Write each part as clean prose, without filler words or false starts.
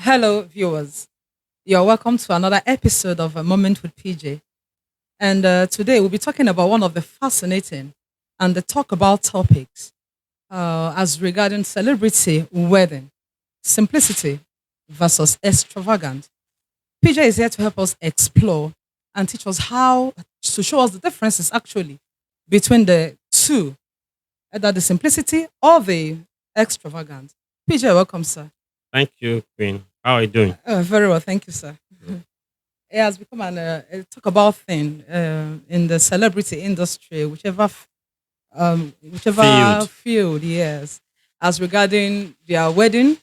Hello, viewers. You're welcome to another episode of A Moment with PJ. And today we'll be talking about one of the fascinating and the talk about topics as regarding celebrity wedding, simplicity versus extravagant. PJ is here to help us explore and teach us how to show us the differences actually between the two, either the simplicity or the extravagant. PJ, welcome, sir. Thank you, Queen. How are you doing? Very well, thank you, sir. Mm. It has become a talk about thing in the celebrity industry, whichever Field. field, yes, as regarding their wedding,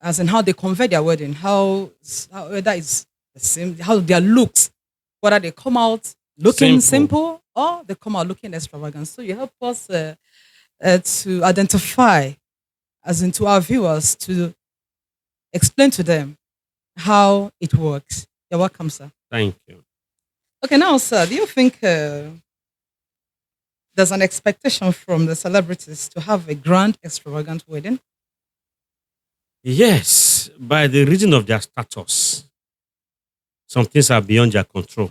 as in how they convert their wedding, how that is the same, how their looks, whether they come out looking Simple. simple or they come out looking extravagant. So you help us to identify, as into our viewers, to explain to them how it works. You're welcome, sir. Thank you. Okay, now, sir, do you think there's an expectation from the celebrities to have a grand, extravagant wedding? Yes, by the reason of their status, some things are beyond their control,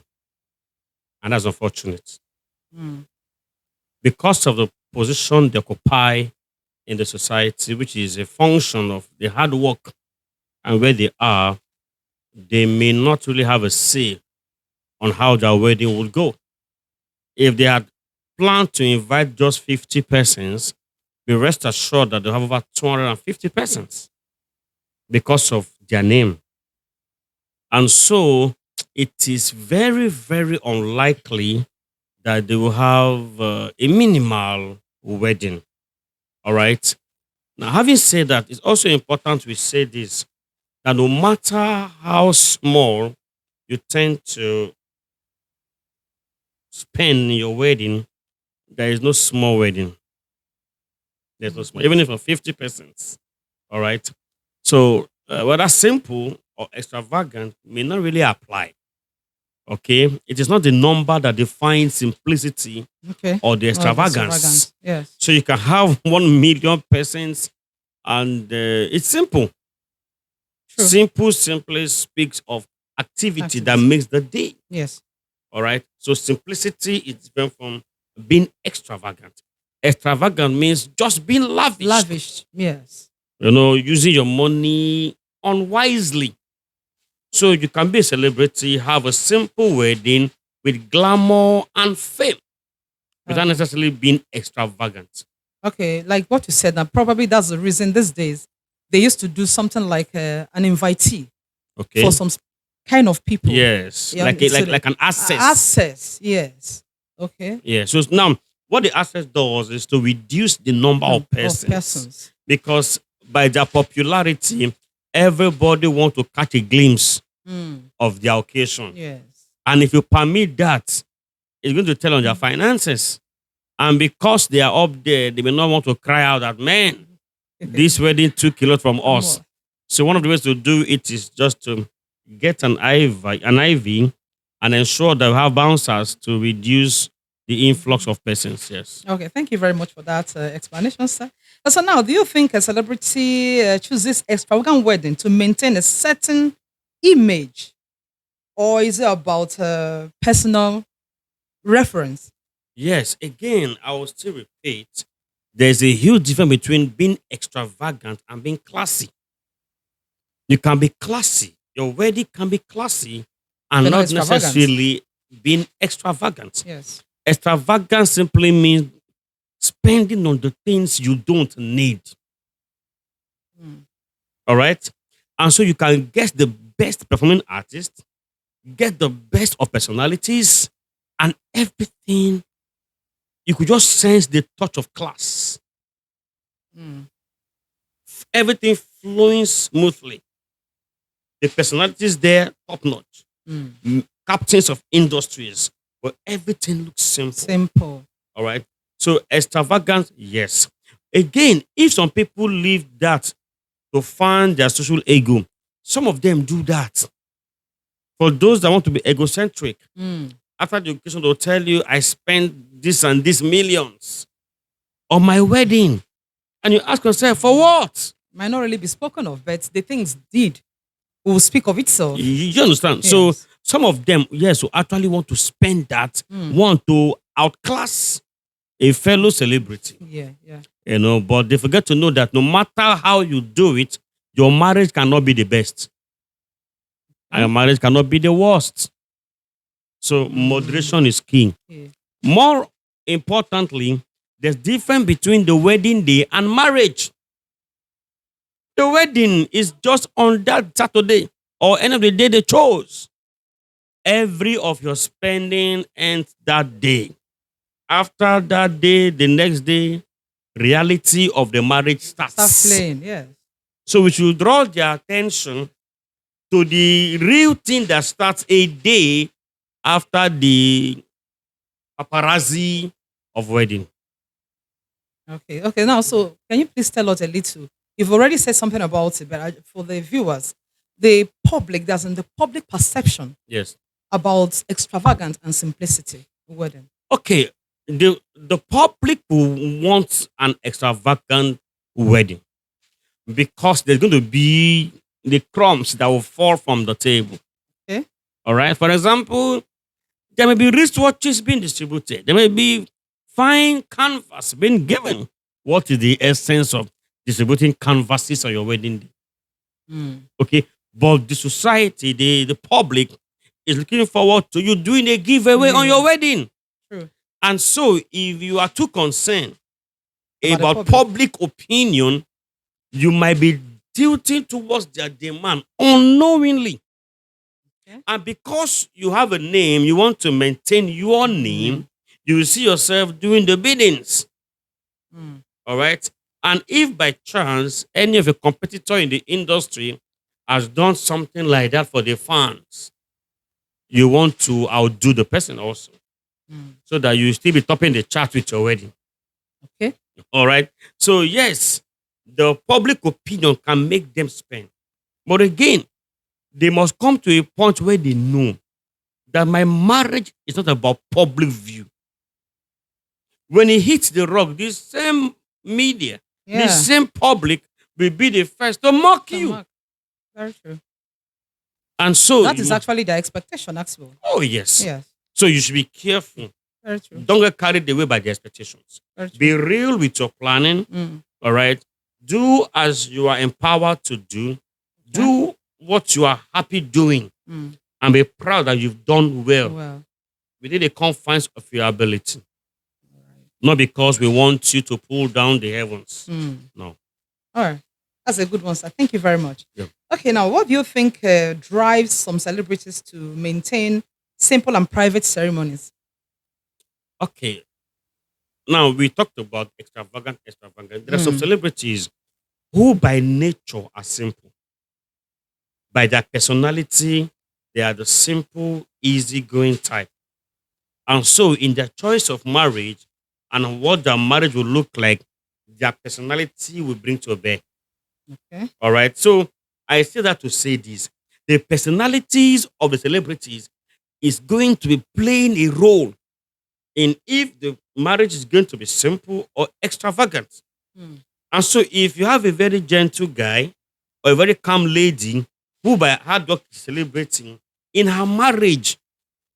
and that's unfortunate. Mm. Because of the position they occupy in the society, which is a function of the hard work and where they are, they may not really have a say on how their wedding would go. If they had planned to invite just 50 persons, be rest assured that they have over 250 persons because of their name. And so it is very, very unlikely that they will have a minimal wedding. All right. Now, having said that, it's also important we say this, that no matter how small you tend to spend in your wedding, there is no small wedding. There's no small, even if for 50 persons. All right. So whether simple or extravagant may not really apply. Okay. It is not the number that defines simplicity Okay. or the Or the extravagance. extravagant. Yes. So you can have 1 million persons and it's simple. True. Simple simply speaks of activity that Activity. makes the day. Yes. All right. So simplicity is different from being extravagant. Extravagant means just being lavish. Lavish. Yes. Using your money unwisely. So you can be a celebrity, have a simple wedding with glamour and fame without Okay. necessarily being extravagant. Okay. Like what you said, now probably that's the reason these days they used to do something like an invitee Okay. for some kind of people. Yes. Yeah, Like so like an access. access. Yes. Okay. Yeah. So now what the access does is to reduce the number of persons. Because by their popularity, everybody want to catch a glimpse Mm. of their occasion. Yes. And if you permit that, it's going to tell on their finances. And because they are up there, they may not want to cry out that, man, this wedding took a lot from us. More. So one of the ways to do it is just to get an IV and ensure that we have bouncers to reduce the influx of persons. Yes. Okay, thank you very much for that explanation, sir. So now, do you think a celebrity chooses extravagant wedding to maintain a certain image, or is it about personal reference? Yes. Again, I will still repeat, there's a huge difference between being extravagant and being classy. You can be classy. Your wedding can be classy and But not not extravagant. necessarily being extravagant. Yes. Extravagance simply means spending on the things you don't need. Mm. All right. And so you can get the best performing artist, get the best of personalities, and everything. You could just sense the touch of class. Mm. Everything flowing smoothly. The personalities there, top notch. Mm. Captains of industries, but everything looks simple. Simple. All right. So extravagant, yes. Again, if some people leave that to find their social ego, some of them do that. For those that want to be egocentric, Mm. after the occasion, they'll tell you, I spent this and this millions on my wedding. And you ask yourself, for what? Might not really be spoken of, but the things did. will speak of itself. You understand? So Yes. some of them, yes, who actually want to spend that, Mm. want to outclass a fellow celebrity, Yeah, yeah. but they forget to know that no matter how you do it, your marriage cannot be the best. And Okay. your marriage cannot be the worst. So Mm. moderation is key. Yeah. More importantly, there's difference between the wedding day and marriage. The wedding is just on that Saturday or end of the day they chose. Every of your spending ends that day. After that day, the next day, reality of the marriage Start starts. playing. Yes. So we should draw their attention to the real thing that starts a day after the paparazzi of wedding. Okay. Okay. Now, so can you please tell us a little? You've already said something about it, but for the viewers, the public, that's in the public perception Yes. about extravagant and simplicity wedding. Okay. The public will want an extravagant wedding because there's going to be the crumbs that will fall from the table. Okay. All right. For example, there may be wristwatches being distributed. There may be fine canvas being given. What is the essence of distributing canvases on your wedding day? Mm. Okay. But the society, the public is looking forward to you doing a giveaway on your Yeah. wedding. True. And so if you are too concerned About the about public. public opinion, you might be tilting towards their demand unknowingly. Okay. And because you have a name, you want to maintain your name, you will see yourself doing the biddings. Mm. All right. And if by chance any of a competitor in the industry has done something like that for the fans, you want to outdo the person also. Mm. So that you still be topping the chart with your wedding. Okay. All right. So, yes, the public opinion can make them spend. But again, they must come to a point where they know that my marriage is not about public view. When it hits the rock, this same media, this Yeah. same public will be the first to mock So you. Mark, very true. And so, That is actually the expectation, actually. oh, yes. Yes. So you should be careful. Very true. Don't get carried away by the expectations. Very true. Be real with your planning. Mm. All right. Do as you are empowered to do. Okay. Do what you are happy doing. Mm. And be proud that you've done well Well. within the confines of your ability. Not because we want you to pull down the heavens. Mm. No. All right. That's a good one, sir. Thank you very much. Yeah. Okay, now what do you think drives some celebrities to maintain simple and private ceremonies? Okay. Now we talked about extravagant. There are some Mm. celebrities who by nature are simple. By their personality, they are the simple, easygoing type. And so in their choice of marriage and what their marriage will look like, their personality will bring to bear. Okay. All right. So I say that to say this. The personalities of the celebrities is going to be playing a role in if the marriage is going to be simple or extravagant. Mm. And so if you have a very gentle guy or a very calm lady who by hard work is celebrating, in her marriage,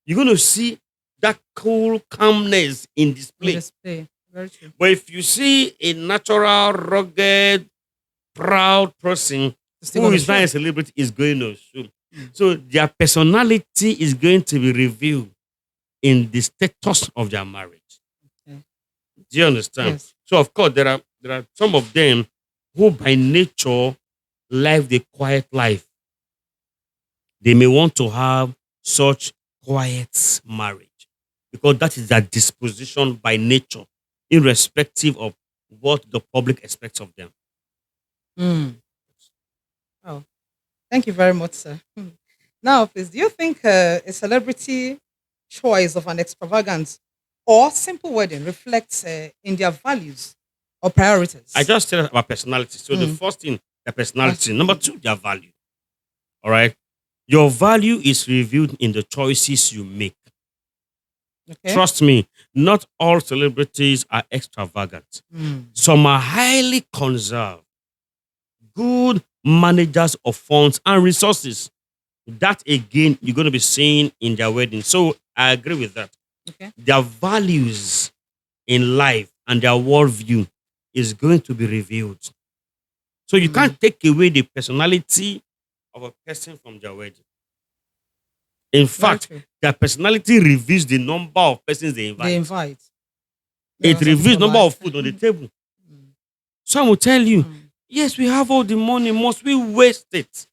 you're going to see that cool calmness in display. Display. Very true. But if you see a natural, rugged, proud person Still who gonna is not show. a celebrity is going to show. So their personality is going to be revealed in the status of their marriage. Okay. Do you understand? Yes. So of course there are some of them who by nature live the quiet life. They may want to have such quiet marriage because that is their disposition by nature, irrespective of what the public expects of them. Mm. Oh, thank you very much, sir. Now, please, do you think a celebrity choice of an extravagant or simple wedding reflects in their values or priorities? I just said about personality. So the first thing, their personality. Number two, their value. All right. Your value is revealed in the choices you make. Okay. Trust me, not all celebrities are extravagant. Mm. Some are highly conserved, good managers of funds and resources. That again, you're going to be seeing in their wedding. So I agree with that. Okay. Their values in life and their worldview is going to be revealed. So you can't take away the personality of a person from their wedding. In Very fact, true. their personality reveals the number of persons they invite. They invite. There It are some reveals people number like of food on the table. Some will tell you, yes, we have all the money. Must we waste it?